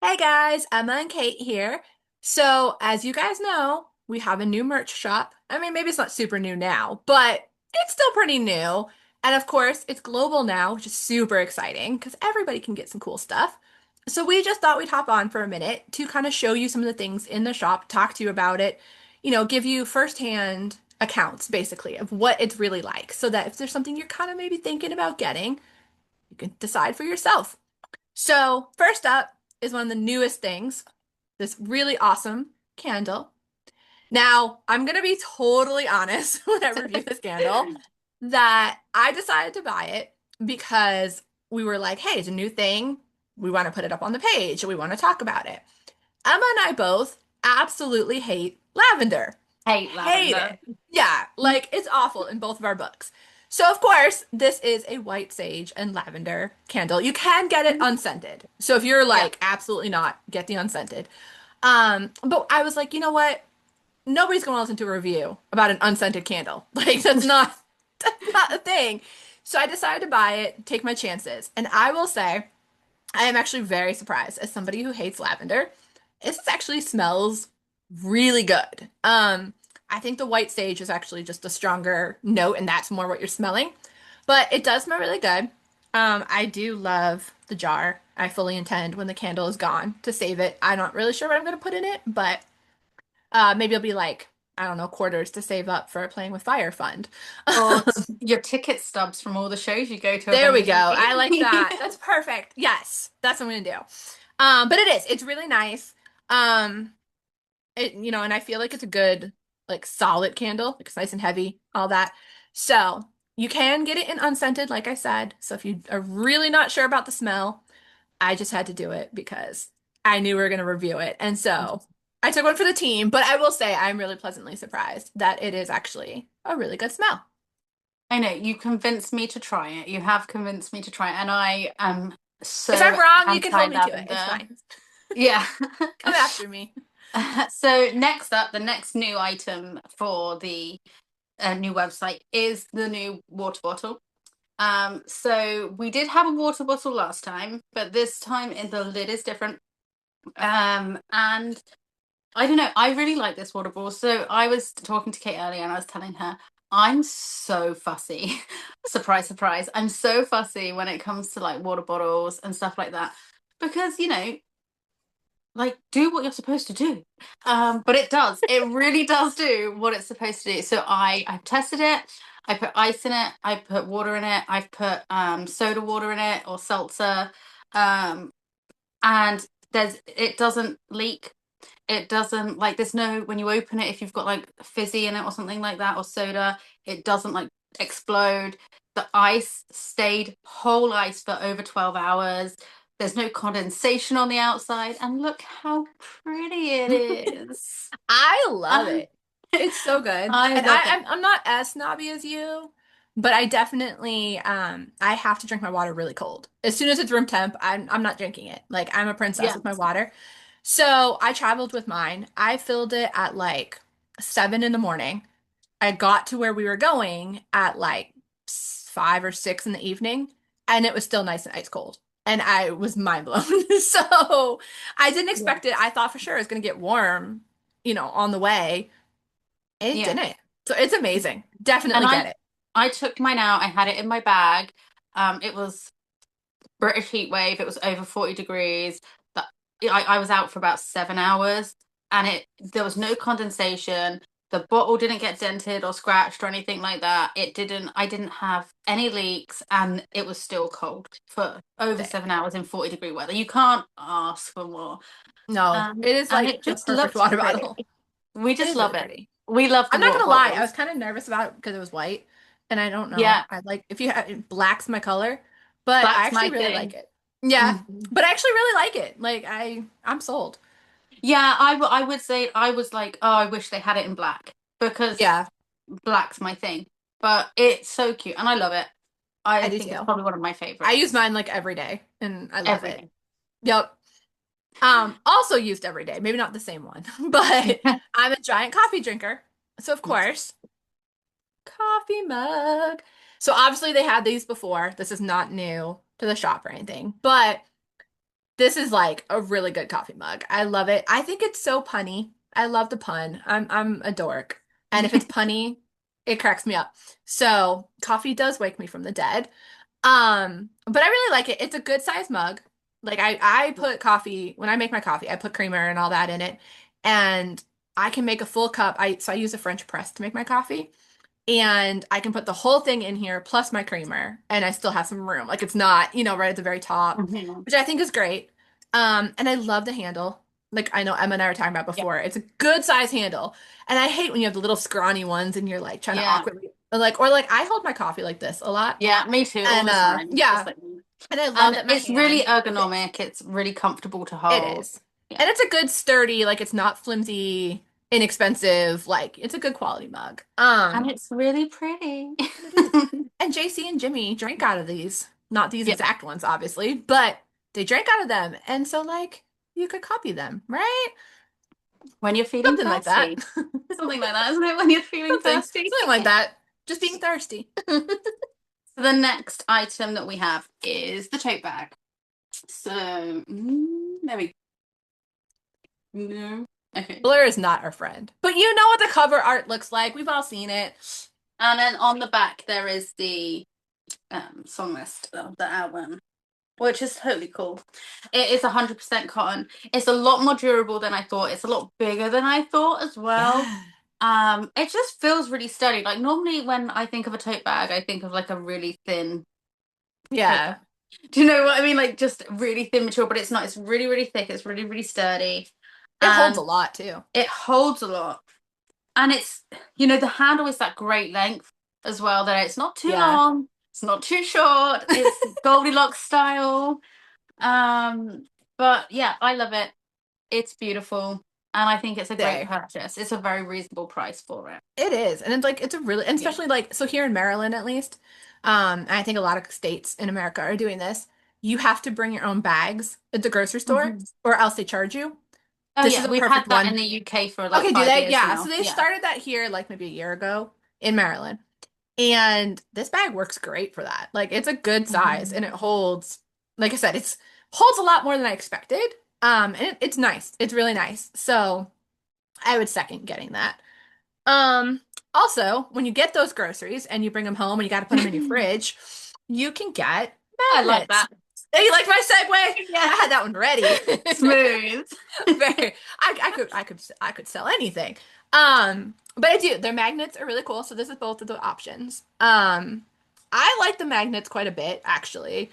Hey guys, Emma and Kate here. So, as you guys know, we have a new merch shop. I mean, maybe it's not super new now, but it's still pretty new. And of course, it's global now, which is super exciting because everybody can get some cool stuff. So, we just thought we'd hop on for a minute to kind of show you some of the things in the shop, talk to you about it, give you firsthand accounts basically of what it's really like so that if there's something you're kind of maybe thinking about getting, you can decide for yourself. So, first up is one of the newest things, this really awesome candle. Now, I'm going to be totally honest when I review this candle that I decided to buy it because we were like, hey, it's a new thing. We want to put it up on the page. We want to talk about it. Emma and I both absolutely hate lavender. Hate Hate lavender. it. Yeah, like it's awful in both of our books. So, of course, this is a white sage and lavender candle. You can get it unscented. So, if you're Yeah. like, absolutely not, get the unscented. But I was like, you know what? Nobody's going to listen to a review about an unscented candle. Like, that's not a thing. So, I decided to buy it, take my chances. And I will say, I am actually very surprised as somebody who hates lavender. This actually smells really good. I think the white sage is actually just a stronger note, and that's more what you're smelling. But it does smell really good. I do love the jar. I fully intend when the candle is gone to save it. I'm not really sure what I'm going to put in it, but maybe it'll be like, I don't know, quarters to save up for a Playing with Fire fund. Or your ticket stubs from all the shows you go to There we Avengers go. I like Endgame. that. That's perfect. Yes, that's what I'm gonna do. But it is. It's really nice. Um, and I feel like it's a good, like solid candle. Like it's nice and heavy, all that. So you can get it in unscented, like I said. So if you are really not sure about the smell, I just had to do it because I knew we were gonna review it. And so I took one for the team, but I will say I'm really pleasantly surprised that it is actually a really good smell. I know, you convinced me to try it. You have convinced me to try it, and I am If I'm so wrong, you can hold me to it. It's anti-lavender. fine. Yeah. Come after me. So next up, the next new item for the new website is the new water bottle. So we did have a water bottle last time, but this time the lid is different. And I don't know. I really like this water bottle. So I was talking to Kate earlier and I was telling her I'm so fussy. Surprise, surprise. I'm so fussy when it comes to like water bottles and stuff like that. Because, like do what you're supposed to do. But it does. It really does do what it's supposed to do. So I've tested it. I put ice in it. I put water in it. I've put soda water in it or seltzer. Um, and it doesn't leak. It doesn't like there's no when you open it if you've got like fizzy in it or something like that or soda, it doesn't like explode. The ice stayed whole ice for over 12 hours. There's no condensation on the outside, and look how pretty it is. I love I, it. It's so good. I And love it. I'm not as snobby as you, but I definitely I have to drink my water really cold. As soon as it's room temp, I'm not drinking it. Like I'm a princess Yeah. with my water. So I traveled with mine. I filled it at like 7 in the morning. I got to where we were going at like 5 or 6 in the evening, and it was still nice and ice cold. And I was mind blown. So I didn't Yeah. expect it. I thought for sure it was going to get warm, on the way. And it Yeah. didn't. So it's amazing. And Definitely get it. I took mine out. I had it in my bag. It was British heat wave. It was over 40 degrees. That I was out for about 7 hours, and it there was no condensation. The bottle didn't get dented or scratched or anything like that. It didn't. I didn't have any leaks, and it was still cold for over Sick. 7 hours in 40-degree weather. You can't ask for more. No, it is And like it the just perfect looked water pretty. bottle. We It just is really love it. pretty. We love the I'm not water gonna lie, I was bottles. kind of nervous about it because it was white, and I don't know. Yeah, I like if you have black's my color, but I that's actually my really like thing. it. Yeah, Mhm. but I actually really like it. Like I'm sold. Yeah, I would say I was like, oh, I wish they had it in black because Yeah, black's my thing. But it's so cute and I love it. I I do think it's too. probably one of my I use favorites mine like every day, and I love every it. day. Yep. Also used every day. Maybe not the same one, but I'm a giant coffee drinker. So of course, coffee mug. So obviously they had these before. This is not new to the shop or anything, but This is like a really good coffee mug. I love it. I think it's so punny. I love the pun. I'm a dork. And if it's punny, it cracks me up. So coffee does wake me from the dead. But I really like it. It's a good size mug. Like I put coffee when I make my coffee, I put creamer and all that in it. And I can make a full cup. I use a French press to make my coffee. And I can put the whole thing in here plus my creamer, and I still have some room. Like it's not, right at the very top, Mhm. which I think is great. And I love the handle. Like I know Emma and I were talking about Yeah. before. It's a good size handle. And I hate when you have the little scrawny ones and you're like trying to Yeah. awkwardly or like I hold my coffee like this a lot. Yeah, me too, all And the time, just yeah. like me. And I love And that my it's really hand fits. ergonomic. It's really comfortable to It hold. is. Yeah. And it's a good sturdy, like it's not flimsy, inexpensive, like it's a good quality mug. And it's really pretty. And it is. And JC and Jimmy drink out of these. Not these Yeah. exact ones, obviously, but they drank out of them. And so, like, you could copy them, right? When you're feeling Something like that. thirsty. Something like that, isn't it? When you're feeling Something, thirsty. something like that. Just being thirsty. So the next item that we have is the tote bag. So there we go. No. Okay. Blur is not our friend. But you know what the cover art looks like. We've all seen it. And then on the back there is the song list of the album, which is totally cool. It is 100% cotton. It's a lot more durable than I thought. It's a lot bigger than I thought as well. Yeah. It just feels really sturdy. Like normally when I think of a tote bag, I think of like a really thin tote Yeah. bag. Do you know what I mean? Like just really thin material, but it's not. It's really, really thick. It's really, really sturdy. It holds a And lot too. it holds a lot. And the handle is that great length as well, that it's not too Yeah. long, it's not too short, it's Goldilocks style. Um, but yeah, I love it. It's beautiful. And I think it's a great There. purchase. It's a very reasonable price for it. It is. And it's like it's a really and Yeah. especially like so here in Maryland at least, and I think a lot of states in America are doing this. You have to bring your own bags at the grocery store Mhm. or else they charge you. Oh This is yeah, a we've had perfect that in one. the UK for like Okay, do 5 they? years Yeah. So now. they Yeah. started that here like maybe a year ago in Maryland. And this bag works great for that. Like it's a good size and Mhm. it holds, like I said, it's holds a lot more than I expected. And it's nice. It's really nice. So I would second getting that. Um, Also, when you get those groceries and you bring them home and you got to put them in your fridge, you can get I like magnets. that. Hey, you like my segue? Yeah. I had that one ready. Smooth. Very, I could sell anything. But I do. Their magnets are really cool. So this is both of the options. I like the magnets quite a bit, actually.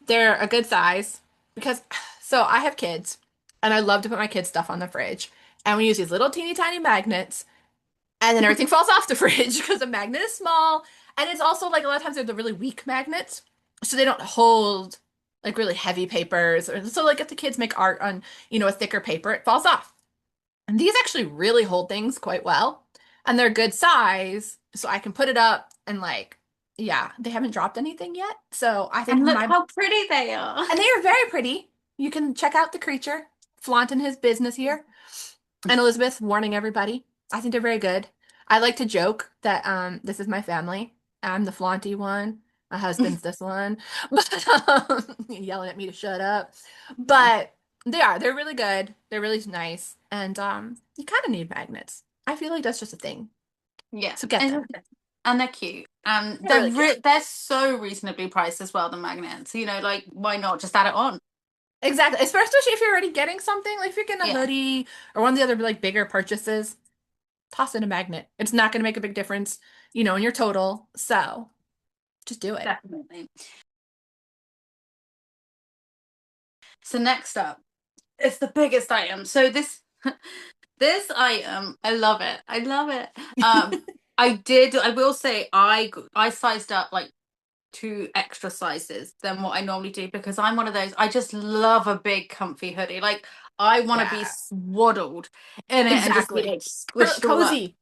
They're a good size because, so I have kids, and I love to put my kids' stuff on the fridge, and we use these little teeny tiny magnets and then everything falls off the fridge because the magnet is small. And it's also like a lot of times they're the really weak magnets. So they don't hold like really heavy papers. So like if the kids make art on, a thicker paper, it falls off. And these actually really hold things quite well. And they're good size. So I can put it up and like, yeah, they haven't dropped anything yet. So I think And look my, how pretty they are. and they are very pretty. You can check out the creature flaunting his business here. And Elizabeth warning everybody. I think they're very good. I like to joke that this is my family. I'm the flaunty one. My husband's this one. But yelling at me to shut up. But they're really good. They're really nice. And you kind of need magnets. I feel like that's just a thing. Yeah, So get them. and they're cute, and They're really cute. they're so reasonably priced as well. The magnets, like why not just add it on? Exactly. Especially if you're already getting something, like if you're getting a Yeah, hoodie or one of the other like bigger purchases, toss in a magnet. It's not going to make a big difference, in your total. So just do it. definitely. So next up, it's the biggest item. So this this item, I love it. I love it. I will say I sized up like two extra sizes than what I normally do because I'm one of those. I just love a big comfy hoodie. Like I want to be Yeah, swaddled in it and just be exactly. like squished all up. Cozy.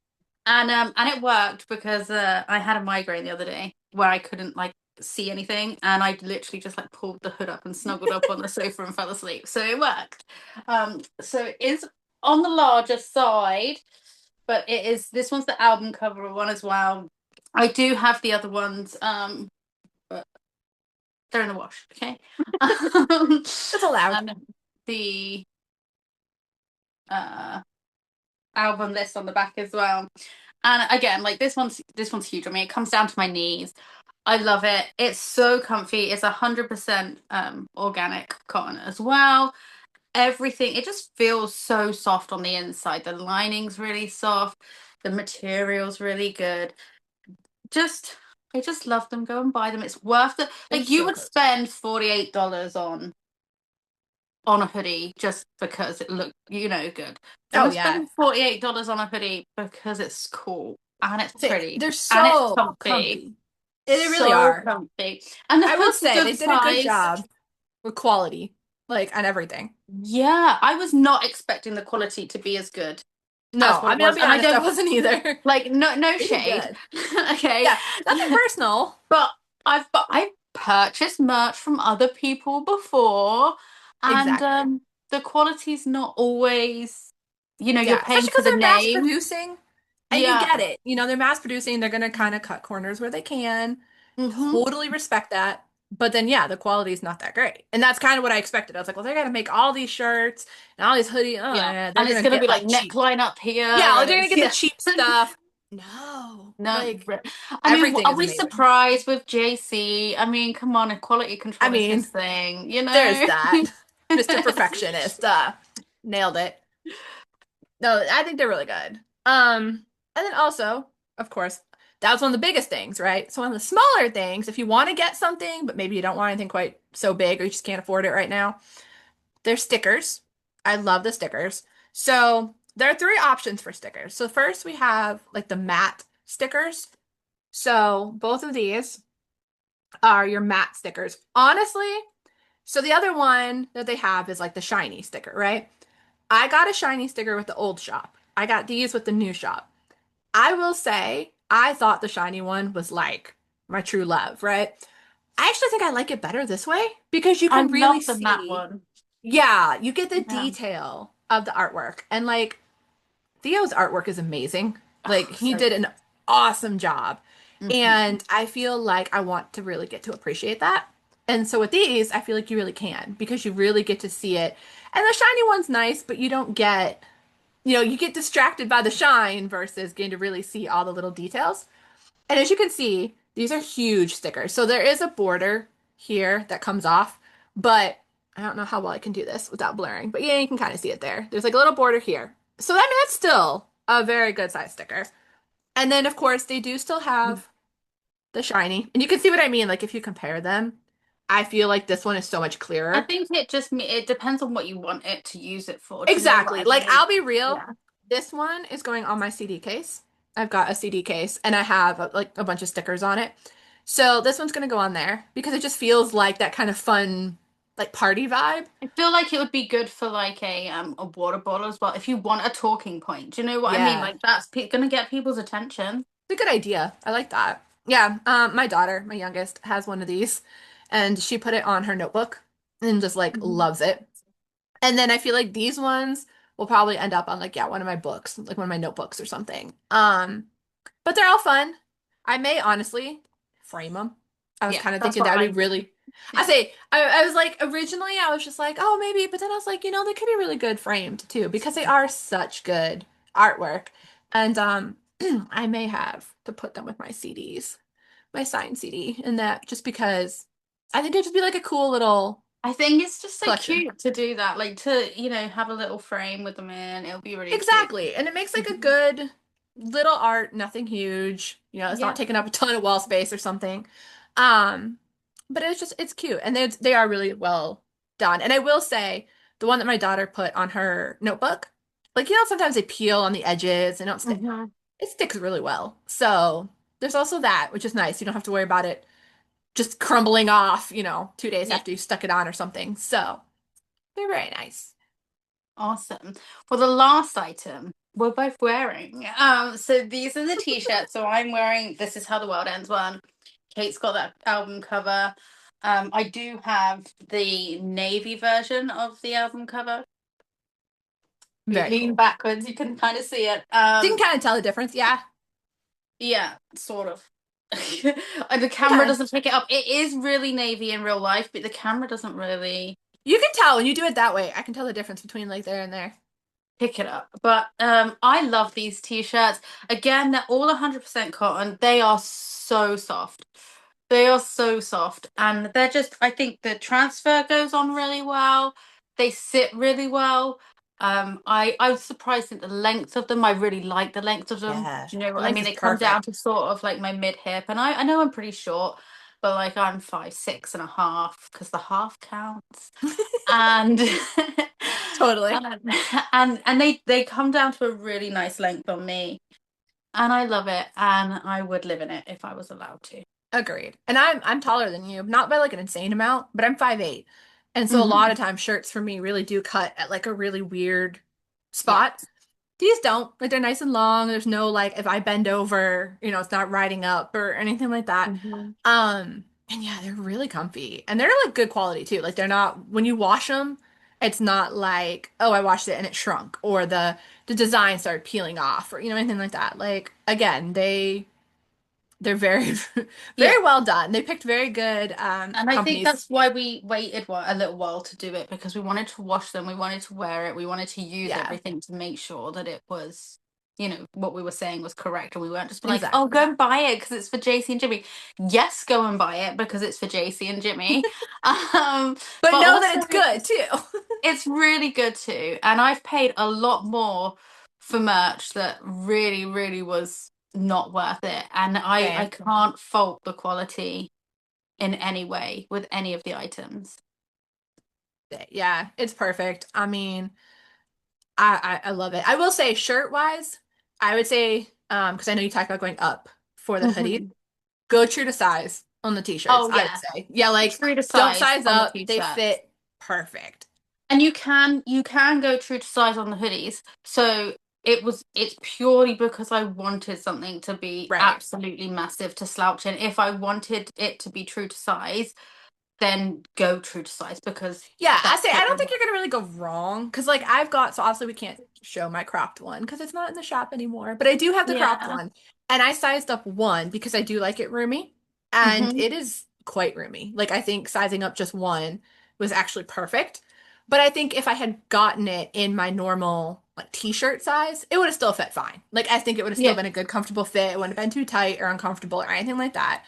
And it worked because I had a migraine the other day where I couldn't like see anything, and I literally just like pulled the hood up and snuggled up on the sofa and fell asleep. So it worked. So it is on the larger side, but this one's the album cover one as well. I do have the other ones, but They're in the wash, okay? Um, It's allowed. and the uh album list on the back as well. And again, like this one's huge. I mean, it comes down to my knees. I love it. It's so comfy. It's 100% organic cotton as well. Everything, it just feels so soft on the inside. The lining's really soft. The material's really good. Just I just love them. Go and buy them. It's worth it. Like It's you so would cozy. spend $48 on a hoodie just because it looked, good. Oh Don't yeah. spend $48 on a hoodie because it's cool and it's See, pretty they're and it's so comfy. comfy. They really So are. comfy. And the I will hood's a say good they did a good size. job with quality, like on everything. Yeah, I was not expecting the quality to be as good as No, what I it mean, I'll was. be And I honest, I don't wasn't either. like no They did shade. good. Okay. Yeah, nothing personal. But I've purchased merch from other people before, and Exactly. the quality's not always, you're Yeah, paying especially for because the they're mass name. producing, and you Yeah. get it. They're mass producing. They're gonna kind of cut corners where they can. Mm-hmm. Totally respect that. But then, yeah, the quality is not that great, and that's kind of what I expected. I was like, well, they're gonna make all these shirts and all these hoodies. Oh, Yeah. yeah, they're And it's gonna gonna be get like like cheap. neckline up here, Yeah, like and they're gonna it's get the yeah. cheap stuff. No, No, like I mean, everything are is we amazing. surprised with JC? I mean, come on, quality I control is his mean, thing, there's that. Mr. Perfectionist. Nailed it. No, I think they're really good. And then also, of course, that was one of the biggest things, right? So one of the smaller things, if you want to get something, but maybe you don't want anything quite so big or you just can't afford it right now, there's stickers. I love the stickers. So there are three options for stickers. So first we have like the matte stickers. So both of these are your matte stickers. Honestly, so the other one that they have is like the shiny sticker, right? I got a shiny sticker with the old shop. I got these with the new shop. I will say, I thought the shiny one was like my true love, right? I actually think I like it better this way because you I can really love the matte see, one. yeah, you get the Yeah. detail of the artwork. And like Theo's artwork is amazing. Like Oh, he so did good. an awesome job. Hmm. And I feel like I want to really get to appreciate that. And so with these, I feel like you really can because you really get to see it. And the shiny one's nice, but you don't get, you get distracted by the shine versus getting to really see all the little details. And as you can see, these are huge stickers. So there is a border here that comes off, but I don't know how well I can do this without blurring. But yeah, you can kind of see it there. There's like a little border here. So I mean, that's still a very good size sticker. And then of course they do still have the shiny. And you can see what I mean. Like if you compare them, I feel like this one is so much I clearer. think it depends on what you want it to use it for. Do you know what Exactly. I Like mean? I'll be real. Yeah. This one is going on my CD case. I've got a CD case and I have like a bunch of stickers on it. So this one's gonna go on there because it just feels like that kind of fun, like party vibe. I feel like it would be good for like a water bottle as well if you want a talking point. Do you know what I mean? Yeah, Like that's gonna get people's attention. it's a good idea. I like that. Yeah, my daughter, my youngest, has one of these, and she put it on her notebook and just like Mhm. loves it. And then I feel like these ones will probably end up on like yeah, one of my books, like one of my notebooks or something. But they're all fun. I may honestly frame them. I was Yeah, kind of that's thinking what that would I be do. really. I Yeah. say I was like originally I was just like oh maybe, but then I was like they could be really good framed too because they are such good artwork, and I may have to put them with my CDs, my signed CD, and that just because I think it'd just be like a cool little I think it's just so collection. cute to do that, like to, have a little frame with them in. It'll be really cute. Exactly. And it makes like a Mhm. good little art, nothing huge. It's not Yeah. taking up a ton of wall space or something. Um, but it's cute and they are really well done. And I will say the one that my daughter put on her notebook, like sometimes they peel on the edges and don't stick. Hmm. It sticks really well. So there's also that, which is nice. You don't have to worry about it just crumbling off, 2 days Yeah. after you stuck it on or something. So they're very nice. Awesome. For the last item, we're both wearing. So these are the t-shirts. So I'm wearing This Is How the World Ends one. Kate's got that album cover. I do have the navy version of the album cover. If you Very lean cool. backwards, you can kind of see it. So you can kind of tell the difference. Yeah. Yeah, sort of. And the camera Yeah. doesn't pick it up. It is really navy in real life, but the camera doesn't really You can tell when you do it that way. I can tell the difference between like there and there. pick it up. But I love these t-shirts. Again, they're all 100% cotton. They are so soft. They are so soft. And they're just, I think the transfer goes on really well. They sit really well. I was surprised at the length of them. I really like the length of them. Yeah. Do you know The what I length mean? is They come down perfect. to sort of like my mid hip, and I know I'm pretty short, but like I'm 5'6.5" because the half counts. And Totally. and and they come down to a really nice length on me, and I love it, and I would live in it if I was allowed to. Agreed. And I'm taller than you, not by like an insane amount, but I'm 5'8". And so a lot Hmm. of times shirts for me really do cut at like a really weird Yeah. spot. These don't. Like they're nice and long. There's no like if I bend over, it's not riding up or anything like that. Hmm. And yeah, they're really comfy. And they're like good quality too. Like they're not when you wash them, it's not like, oh, I washed it and it shrunk or the design started peeling off or anything like that. Like again, they're very Yeah. very well done. They picked very good And I think companies. that's why we waited a little while to do it, because we wanted to wash them, we wanted to wear it, we wanted to use Yeah, everything to make sure that it was, what we were saying was correct, and we weren't just like, oh, go exactly. and buy it because it's for JC and Jimmy. Yes, go and buy it because it's for JC and Jimmy. Um, But but know that also it's good too. it's really good too. And I've paid a lot more for merch that really, really was not worth it. And I Same. can't fault the quality in any way with any of the items. Yeah, it's perfect. I mean, I love it. I will say shirt wise, I would say because I know you talked about going up for the hoodies. Hmm. Go true to size on the t-shirts, Oh I would yeah, say. Yeah, like true to don't size size on the up. They t-shirts. fit perfect. And you can go true to size on the hoodies. So it's purely because I wanted something to be Right. absolutely massive to slouch in. If I wanted it to be true to size, then go true to size because Yeah, I that's say I what I don't think want. you're gonna really go wrong because like I've got so obviously we can't show my cropped one because it's not in the shop anymore, but I do have the cropped Yeah. one and I sized up one because I do like it roomy and Hmm. it is quite roomy. Like I think sizing up just one was actually perfect. But I think if I had gotten it in my normal like t-shirt size, it would have still fit fine. Like I think it would have still Yeah. been a good comfortable fit. It wouldn't have been too tight or uncomfortable or anything like that.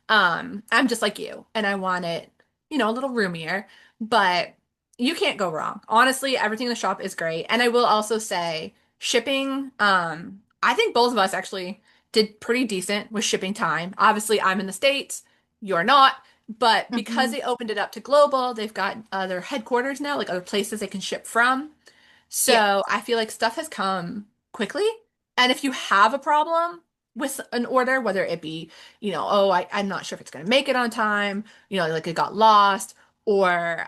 I'm just like you, and I want it, a little roomier, but you can't go wrong. Honestly, everything in the shop is great. And I will also say shipping, I think both of us actually did pretty decent with shipping time. Obviously, I'm in the States, you're not, but because Hmm. they opened it up to global, they've got other headquarters now, like other places they can ship from. Yeah. So I feel like stuff has come quickly. And if you have a problem with an order, whether it be, oh, I'm not sure if it's going to make it on time, like it got lost, or,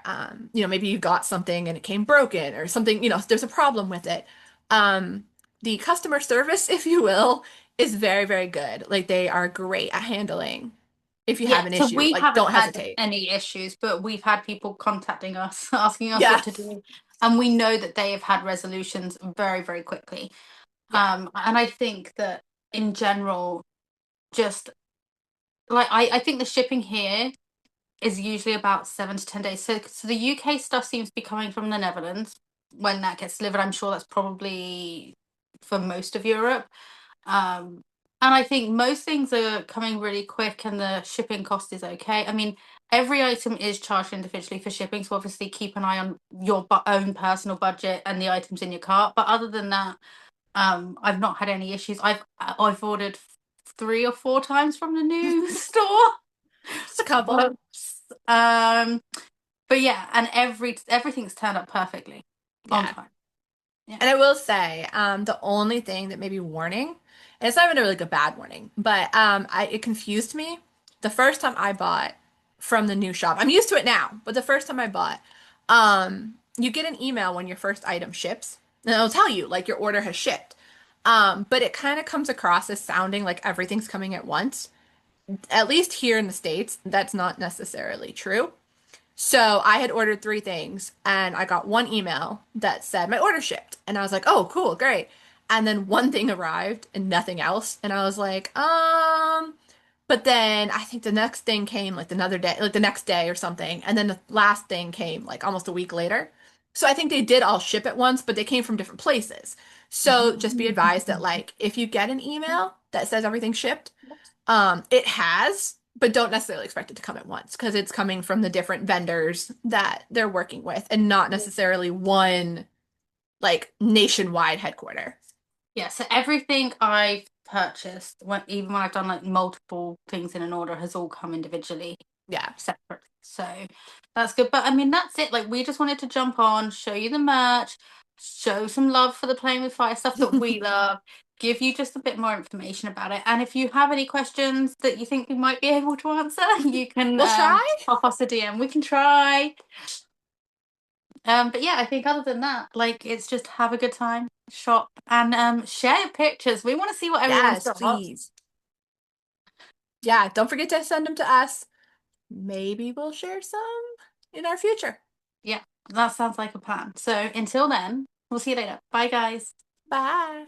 maybe you got something and it came broken or something, there's a problem with it. Um, the customer service, if you will, is very, very good. Like they are great at handling. If you have Yeah. an So issue, we like haven't don't had hesitate. any issues, but we've had people contacting us, asking us what Yeah. to do. And we know that they have had resolutions very, very quickly. Yeah. And I think that in general, just like I think the shipping here is usually about 7 to 10 days. So the UK stuff seems to be coming from the Netherlands. When that gets delivered, I'm sure that's probably for most of Europe. Um, and I think most things are coming really quick, and the shipping cost is okay. I mean, every item is charged individually for shipping, so obviously keep an eye on your own personal budget and the items in your cart. But other than that, I've not had any issues. I've ordered 3 or 4 times from the new store. Just a couple. Whoops. But yeah, and everything's turned up perfectly on Yeah. time. Yeah. And I will say, the only thing that may be warning, and it's not even a really good bad warning, but it confused me the first time I bought from the new shop. I'm used to it now, but the first time I bought, you get an email when your first item ships, and it'll tell you like your order has shipped. But it kind of comes across as sounding like everything's coming at once. At least here in the States, that's not necessarily true. So I had ordered three things and I got one email that said my order shipped. And I was like, oh, cool, great. And then one thing arrived and nothing else. And I was like, But then I think the next thing came like another day, like the next day or something. And then the last thing came like almost a week later. So I think they did all ship at once, but they came from different places. So just be advised that like if you get an email that says everything shipped, it has, but don't necessarily expect it to come at once because it's coming from the different vendors that they're working with and not necessarily one like nationwide headquarter. Yeah, so everything I've purchased, even when I've done like multiple things in an order, has all come individually, Yeah. separate. So that's good. But I mean, that's it. Like, we just wanted to jump on, show you the merch, show some love for the Playing with Fire stuff that we love, give you just a bit more information about it. And if you have any questions that you think we might be able to answer, you can We'll try. pop us a DM. We can try. But yeah, I think other than that, like, it's just have a good time, shop, and share your pictures. We want to see what everyone's Yes, got. please. Yeah, don't forget to send them to us. Maybe we'll share some in our future. Yeah, that sounds like a plan. So until then, we'll see you later. Bye, guys. Bye.